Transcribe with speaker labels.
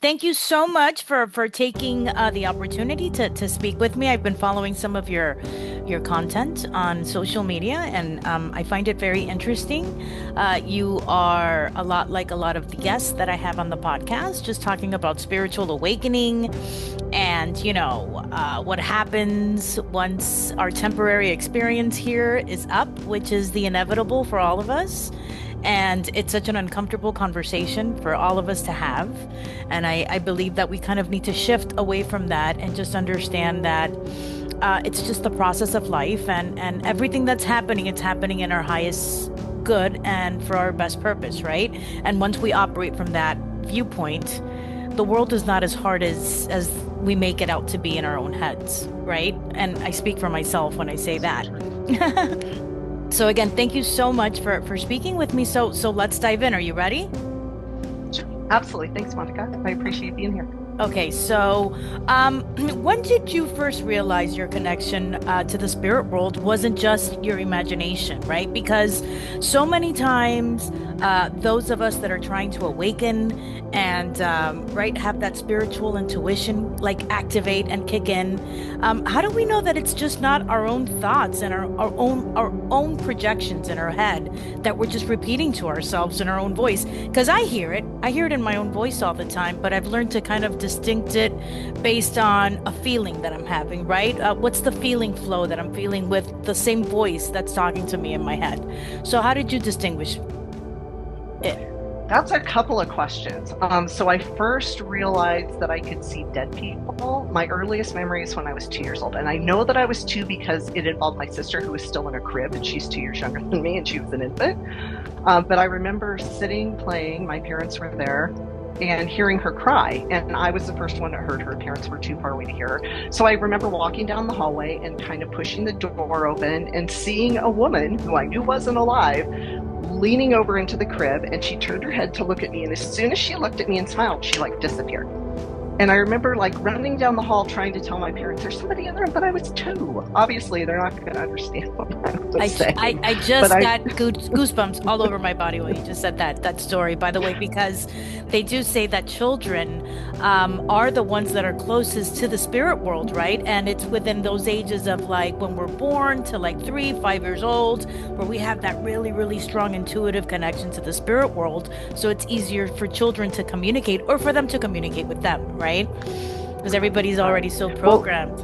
Speaker 1: Thank you so much for taking the opportunity to speak with me. I've been following some of your content on social media, and I find it very interesting. You are a lot like a lot of the guests that I have on the podcast, just talking about spiritual awakening and what happens once our temporary experience here is up, which is the inevitable for all of us. And it's such an uncomfortable conversation for all of us to have. And I believe that we kind of need to shift away from that and just understand that it's just the process of life, and everything that's happening, it's happening in our highest good and for our best purpose, right? And once we operate from that viewpoint, the world is not as hard as we make it out to be in our own heads, right? And I speak for myself when I say that. So again, thank you so much for speaking with me. So let's dive in. Are you ready?
Speaker 2: Sure. Absolutely. Thanks, Monica. I appreciate being here.
Speaker 1: Okay, so when did you first realize your connection to the spirit world wasn't just your imagination, right? Because so many times, those of us that are trying to awaken and right have that spiritual intuition like activate and kick in. How do we know that it's just not our own thoughts and our own projections in our head that we're just repeating to ourselves in our own voice? Because I hear it in my own voice all the time, but I've learned to kind of distinct it based on a feeling that I'm having, right? What's the feeling flow that I'm feeling with the same voice that's talking to me in my head? So how did you distinguish it?
Speaker 2: That's a couple of questions. So I first realized that I could see dead people. My earliest memory is when I was 2 years old. And I know that I was two because it involved my sister, who was still in a crib, and she's 2 years younger than me, and she was an infant. But I remember sitting, playing, my parents were there, and hearing her cry. And I was the first one that heard her. Parents were too far away to hear her. So I remember walking down the hallway and kind of pushing the door open and seeing a woman who I knew wasn't alive leaning over into the crib, and she turned her head to look at me, and as soon as she looked at me and smiled, she like disappeared. And I remember like running down the hall trying to tell my parents there's somebody in there, but I was two. Obviously, they're not going to understand what I was saying.
Speaker 1: I just got goosebumps all over my body when you just said that story, by the way, because they do say that children are the ones that are closest to the spirit world, right? And it's within those ages of like when we're born to like 3, 5 years old, where we have that really, really strong intuitive connection to the spirit world. So it's easier for children to communicate or for them to communicate with them, right? Because everybody's already so
Speaker 2: Well,
Speaker 1: programmed.